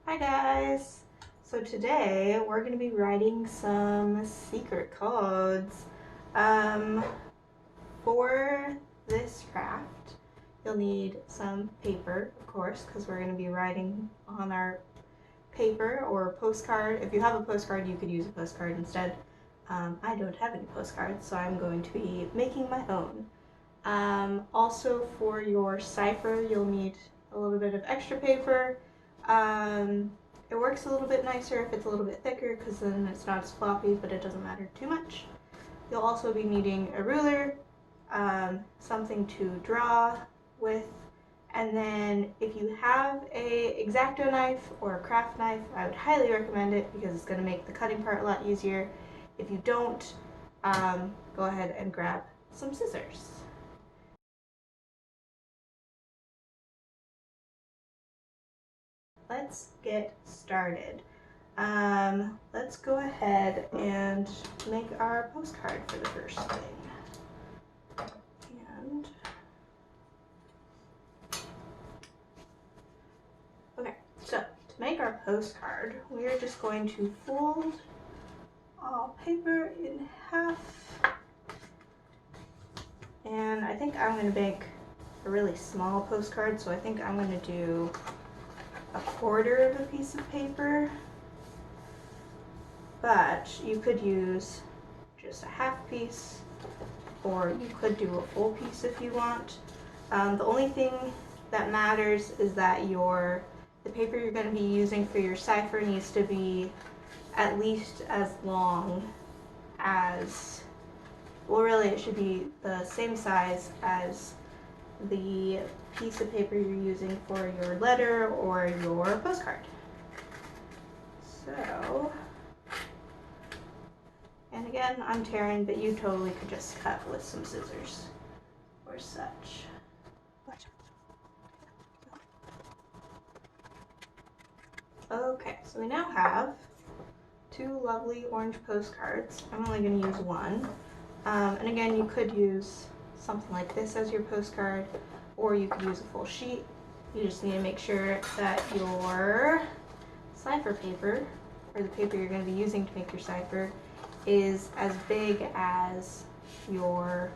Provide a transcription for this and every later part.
Hi guys! So today we're going to be writing some secret codes. For this craft, you'll need some paper, of course, because we're going to be writing on our paper or postcard. If you have a postcard, you could use a postcard instead. I don't have any postcards, so I'm going to be making my own. Also for your cipher, you'll need a little bit of extra paper. It works a little bit nicer if it's a little bit thicker because then it's not as floppy, but it doesn't matter too much. You'll also be needing a ruler, something to draw with, and then if you have a X-Acto knife or a craft knife, I would highly recommend it because it's going to make the cutting part a lot easier. If you don't, go ahead and grab some scissors. Let's get started. Let's go ahead and make our postcard for the first thing. Okay, so to make our postcard, we're just going to fold all paper in half. And I think I'm going to make a really small postcard, so I think I'm going to do a quarter of a piece of paper, but you could use just a half piece, or you could do a full piece if you want. The only thing that matters is that the paper you're going to be using for your cipher needs to be at least as long as, well, really it should be the same size as the piece of paper you're using for your letter or your postcard. So, and again, I'm tearing, but you totally could just cut with some scissors or such. Okay, so we now have two lovely orange postcards. I'm only going to use one. And again, you could use something like this as your postcard, or you could use a full sheet. You just need to make sure that your cipher paper, or the paper you're going to be using to make your cipher, is as big as your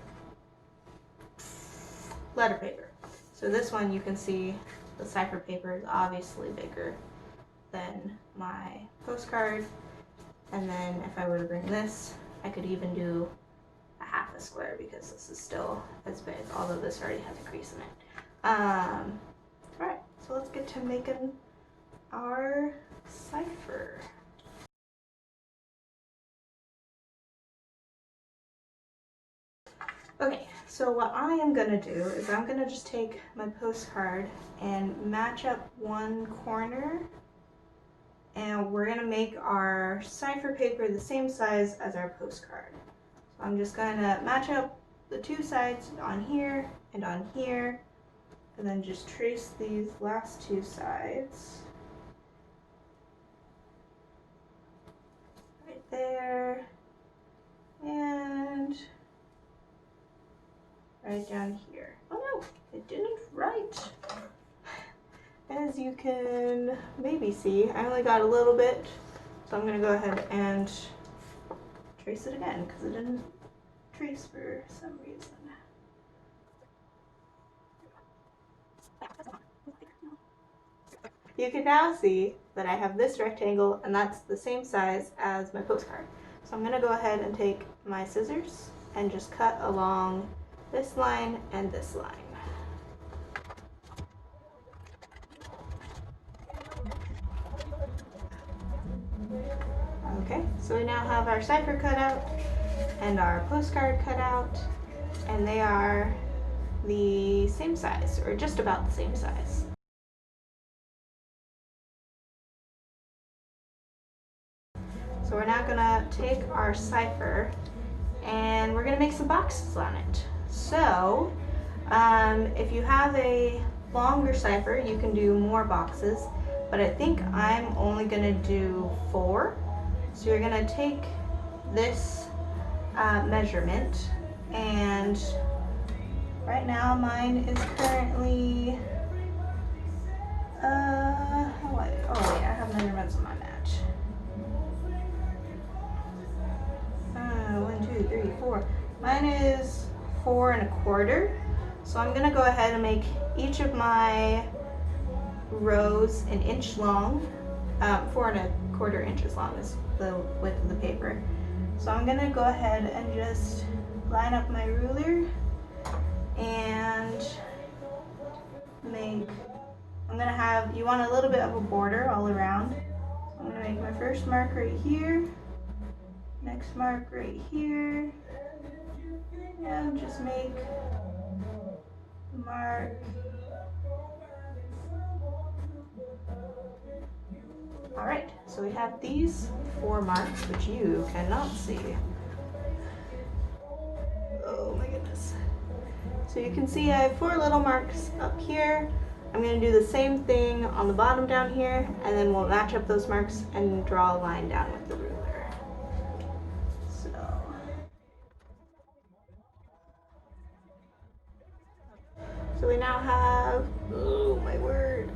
letter paper. So this one, you can see the cipher paper is obviously bigger than my postcard. And then if I were to bring this, I could even do a half a square because this is still as big, although this already has a crease in it. Alright, so let's get to making our cipher. Okay, so what I am going to do is I'm going to just take my postcard and match up one corner, and we're going to make our cipher paper the same size as our postcard. So I'm just going to match up the two sides on here, and then just trace these last two sides. Right there, and right down here. Oh no, it didn't write. As you can maybe see, I only got a little bit, so I'm going to go ahead and trace it again because it didn't trace for some reason. You can now see that I have this rectangle, and that's the same size as my postcard. So I'm going to go ahead and take my scissors and just cut along this line and this line. Okay, so we now have our cipher cut out and our postcard cut out, and they are the same size, or just about the same size. So we're now gonna take our cipher and we're gonna make some boxes on it. So, if you have a longer cipher, you can do more boxes, but I think I'm only gonna do 4. So you're gonna take this measurement, and right now mine is currently, oh wait, I have Mine is 4¼ inches. So I'm gonna go ahead and make each of my rows an inch long. 4¼ inches long is the width of the paper. So I'm gonna go ahead and just line up my ruler and you want a little bit of a border all around. I'm gonna make my first mark right here, next mark right here, and just make the mark. All right, so we have these 4 marks, which you cannot see. Oh my goodness. So you can see I have 4 little marks up here. I'm going to do the same thing on the bottom down here, and then we'll match up those marks and draw a line down with the ruler. So we now have, oh my word.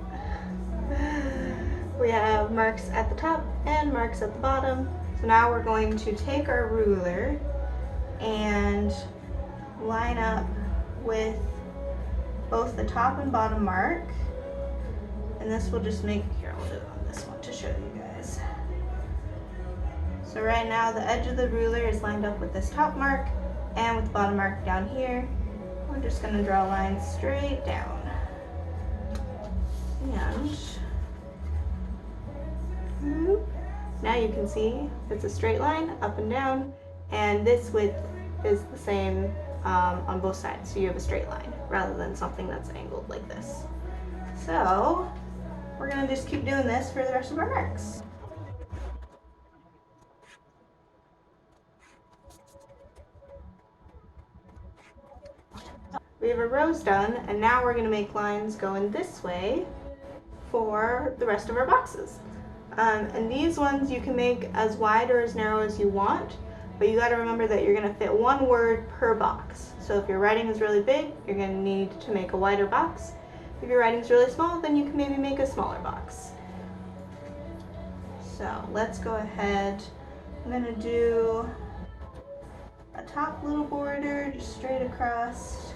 We have marks at the top and marks at the bottom. So now we're going to take our ruler and line up with both the top and bottom mark. And this will just make, here I'll do it on this one to show you guys. So right now the edge of the ruler is lined up with this top mark and with the bottom mark down here. We're just going to draw lines straight down. And now you can see it's a straight line up and down, and this width is the same on both sides, so you have a straight line rather than something that's angled like this. So we're going to just keep doing this for the rest of our marks. We have our rows done, and now we're going to make lines going this way for the rest of our boxes. And these ones you can make as wide or as narrow as you want, but you got to remember that you're going to fit 1 word per box. So if your writing is really big, you're going to need to make a wider box. If your writing is really small, then you can maybe make a smaller box. So let's go ahead. I'm going to do a top little border just straight across,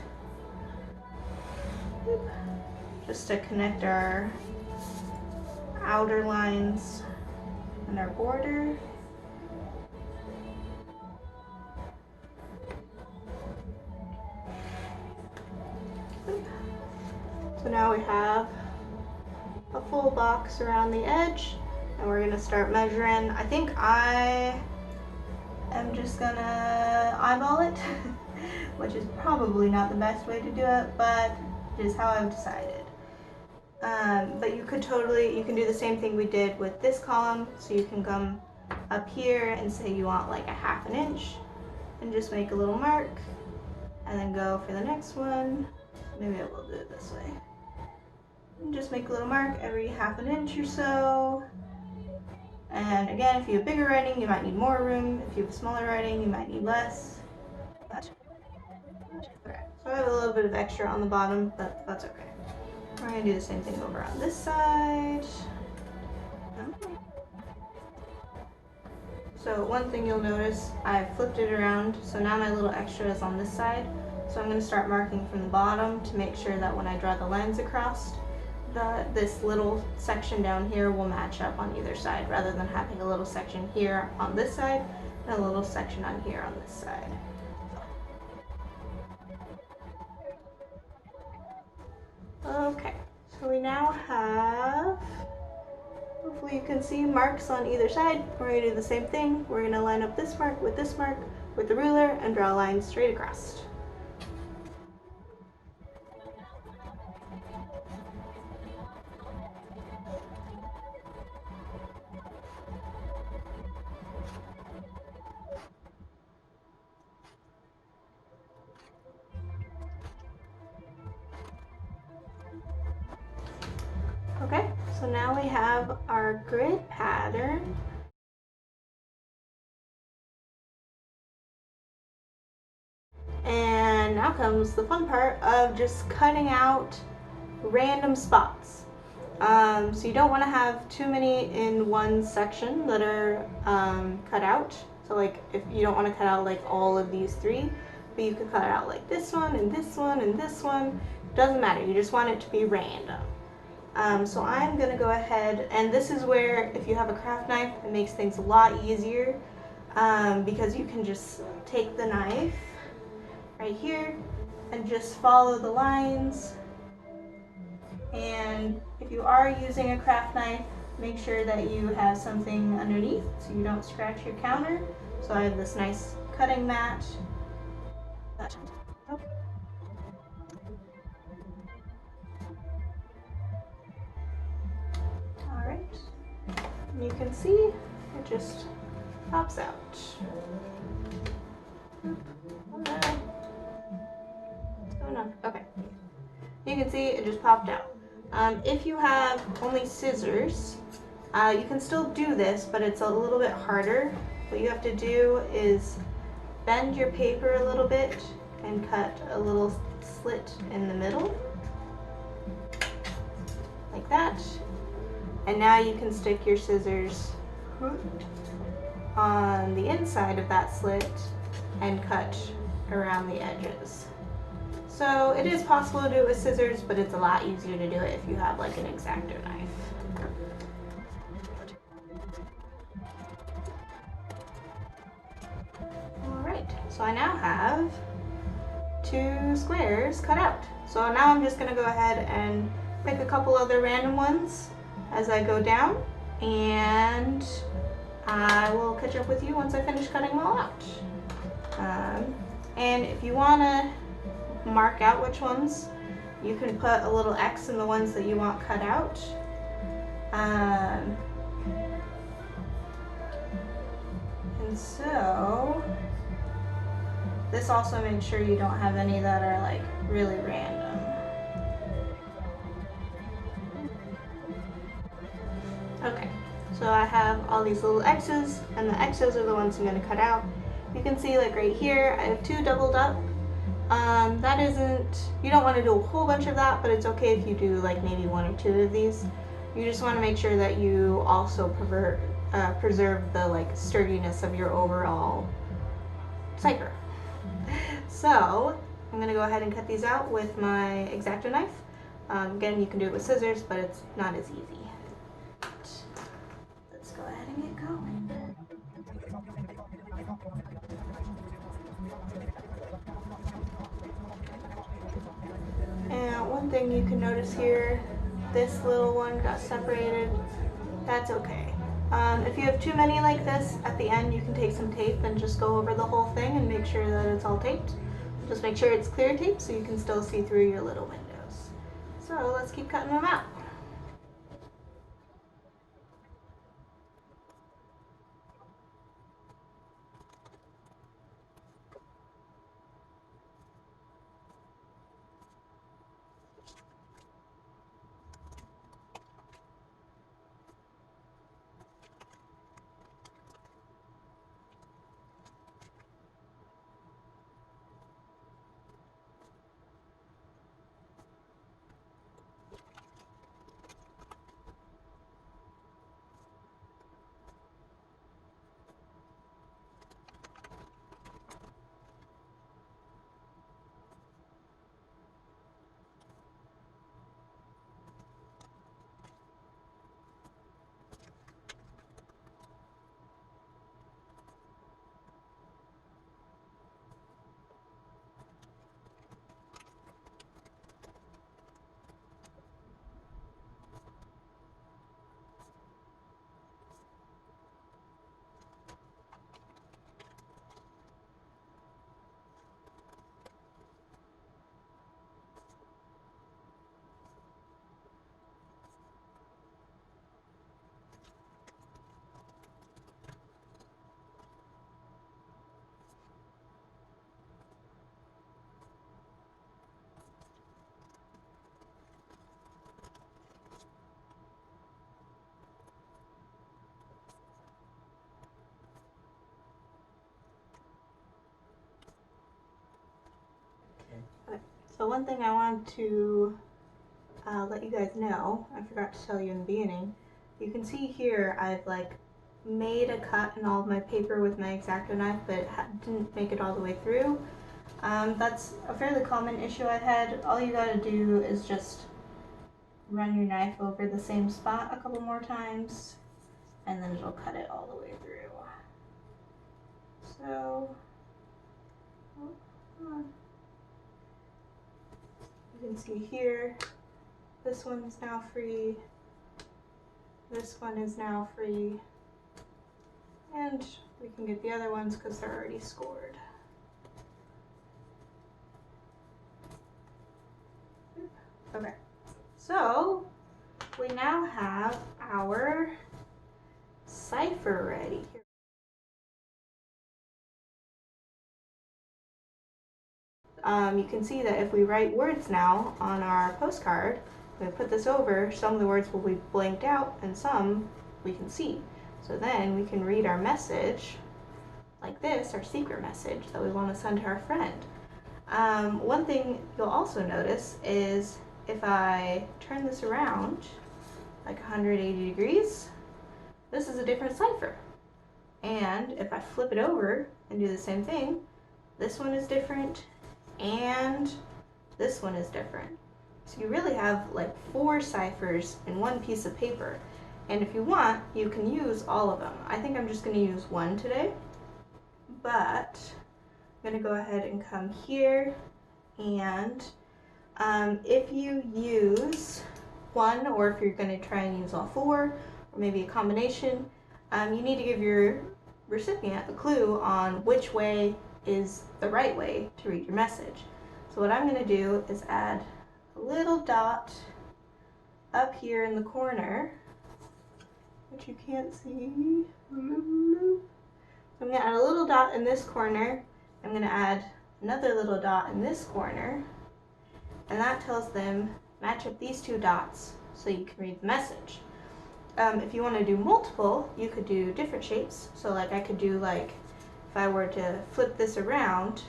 just to connect our outer lines and our border. So now we have a full box around the edge, and we're going to start measuring. I think I am just going to eyeball it, which is probably not the best way to do it, but it is how I've decided. But you can do the same thing we did with this column. So you can come up here and say you want like a 1/2 inch and just make a little mark, and then go for the next one. Maybe I will do it this way. And just make a little mark every 1/2 inch or so. And again, if you have bigger writing, you might need more room. If you have smaller writing, you might need less. Okay. So I have a little bit of extra on the bottom, but that's okay. We're going to do the same thing over on this side. So one thing you'll notice, I flipped it around, so now my little extra is on this side. So I'm going to start marking from the bottom to make sure that when I draw the lines across, this little section down here will match up on either side, rather than having a little section here on this side and a little section on here on this side. Okay, so we now have, hopefully you can see marks on either side. We're going to do the same thing. We're going to line up this mark with the ruler and draw a line straight across. Okay, so now we have our grid pattern. And now comes the fun part of just cutting out random spots. So you don't want to have too many in one section that are cut out. So like if you don't want to cut out like all of these 3, but you could cut out like this one and this one and this one. Doesn't matter, you just want it to be random. So I'm gonna go ahead, and this is where if you have a craft knife, it makes things a lot easier because you can just take the knife right here and just follow the lines. And if you are using a craft knife, make sure that you have something underneath so you don't scratch your counter. So I have this nice cutting mat. Alright, and you can see it just pops out. What's going on? Okay. You can see it just popped out. If you have only scissors, you can still do this, but it's a little bit harder. What you have to do is bend your paper a little bit and cut a little slit in the middle, like that. And now you can stick your scissors on the inside of that slit and cut around the edges. So it is possible to do it with scissors, but it's a lot easier to do it if you have like an X-Acto knife. Alright, so I now have 2 squares cut out. So now I'm just going to go ahead and pick a couple other random ones as I go down, and I will catch up with you once I finish cutting them all out. And if you want to mark out which ones, you can put a little X in the ones that you want cut out. And so this also makes sure you don't have any that are like really random. Okay, so I have all these little X's, and the X's are the ones I'm going to cut out. You can see like right here, I have 2 doubled up. That isn't, you don't want to do a whole bunch of that, but it's okay if you do like maybe 1 or 2 of these. You just want to make sure that you also preserve the like sturdiness of your overall cipher. So I'm going to go ahead and cut these out with my X-Acto knife. Again, you can do it with scissors, but it's not as easy. Let's go ahead and get going. And one thing you can notice here, this little one got separated. That's okay. If you have too many like this, at the end you can take some tape and just go over the whole thing and make sure that it's all taped. Just make sure it's clear tape so you can still see through your little windows. So let's keep cutting them out. Okay, so one thing I want to let you guys know, I forgot to tell you in the beginning, you can see here I've like made a cut in all of my paper with my X-Acto knife, but it didn't make it all the way through. That's a fairly common issue I've had. All you gotta do is just run your knife over the same spot a couple more times, and then it'll cut it all the way through. So, oh, come on. You can see here, this one is now free, this one is now free, and we can get the other ones because they're already scored. Okay, so we now have our cipher ready. You can see that if we write words now on our postcard, we put this over, some of the words will be blanked out and some we can see. So then we can read our message like this, our secret message that we want to send to our friend. One thing you'll also notice is if I turn this around like 180 degrees, this is a different cipher. And if I flip it over and do the same thing, this one is different and this one is different. So you really have like 4 ciphers in one piece of paper. And if you want, you can use all of them. I think I'm just going to use one today, but I'm going to go ahead and come here, and if you use one, or if you're going to try and use all 4, or maybe a combination, you need to give your recipient a clue on which way is the right way to read your message. So what I'm going to do is add a little dot up here in the corner, which you can't see. So I'm going to add a little dot in this corner. I'm going to add another little dot in this corner, and that tells them match up these 2 dots so you can read the message. If you want to do multiple, you could do different shapes. So like I could do, like, if I were to flip this around,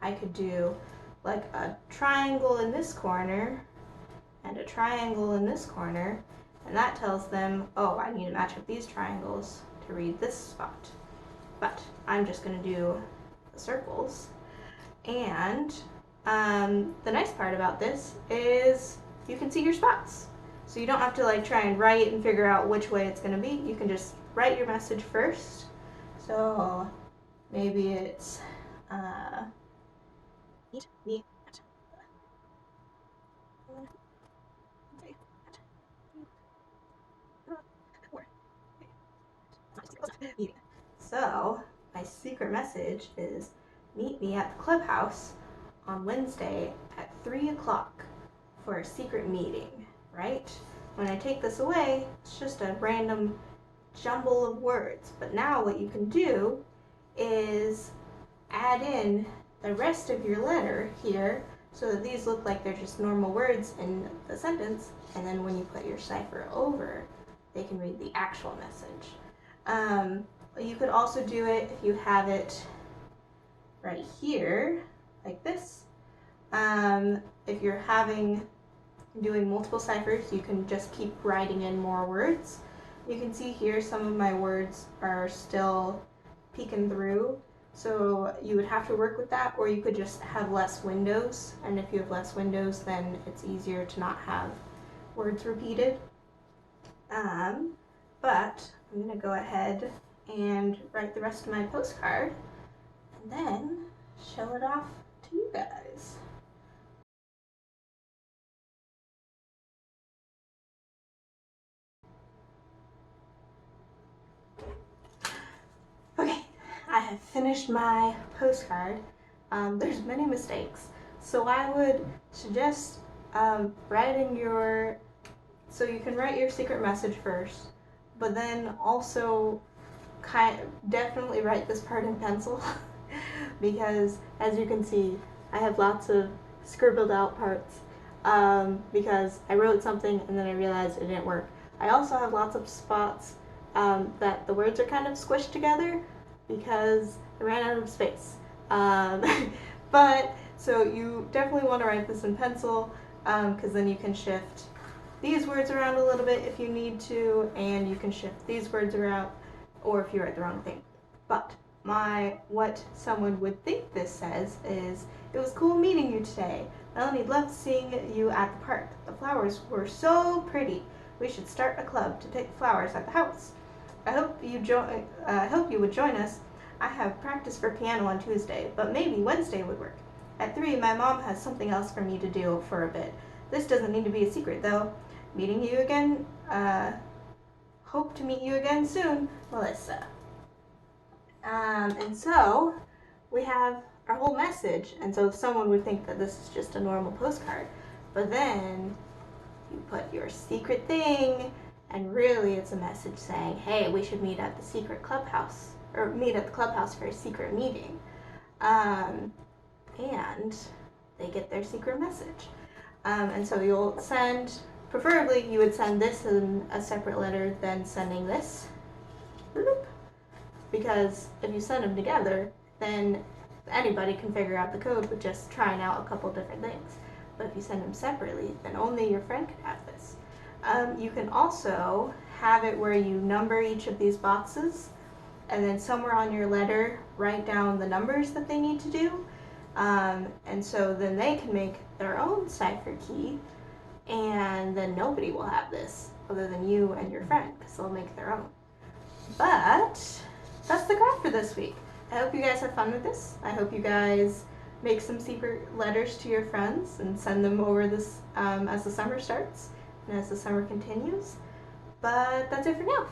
I could do like a triangle in this corner and a triangle in this corner, and that tells them, oh, I need to match up these triangles to read this spot. But I'm just going to do the circles. And the nice part about this is you can see your spots. So you don't have to like try and write and figure out which way it's going to be. You can just write your message first. So maybe it's meet me at so my secret message is meet me at the clubhouse on Wednesday at 3 o'clock for a secret meeting, right? When I take this away, it's just a random jumble of words. But now what you can do is add in the rest of your letter here so that these look like they're just normal words in the sentence, and then when you put your cipher over, they can read the actual message. You could also do it if you have it right here, like this. If you're doing multiple ciphers, you can just keep writing in more words. You can see here some of my words are still peeking through, so you would have to work with that, or you could just have less windows, and if you have less windows, then it's easier to not have words repeated. But I'm going to go ahead and write the rest of my postcard and then show it off to you guys. Okay, I have finished my postcard. There's many mistakes, so I would suggest so you can write your secret message first, but then also definitely write this part in pencil because, as you can see, I have lots of scribbled out parts because I wrote something and then I realized it didn't work. I also have lots of spots that the words are kind of squished together because I ran out of space. But so you definitely want to write this in pencil because then you can shift these words around a little bit if you need to, and you can shift these words around, or if you write the wrong thing. But what someone would think this says is, "It was cool meeting you today. Melanie loved seeing you at the park. The flowers were so pretty. We should start a club to pick flowers at the house. I hope you would join us. I have practice for piano on Tuesday, but maybe Wednesday would work. At 3, my mom has something else for me to do for a bit. This doesn't need to be a secret, though. Meeting you again, hope to meet you again soon, Melissa." And so we have our whole message, and so someone would think that this is just a normal postcard, but then you put your secret thing, and really it's a message saying, hey, we should meet at the secret clubhouse, or meet at the clubhouse for a secret meeting. And they get their secret message. And so you'll send, preferably you would send this in a separate letter than sending this. Because if you send them together, then anybody can figure out the code with just trying out a couple different things. But if you send them separately, then only your friend can have this. You can also have it where you number each of these boxes, and then somewhere on your letter write down the numbers that they need to do. And so then they can make their own cipher key, and then nobody will have this other than you and your friend, because they'll make their own. But that's the craft for this week. I hope you guys have fun with this. I hope you guys make some secret letters to your friends and send them over this as the summer starts and as the summer continues. But that's it for now.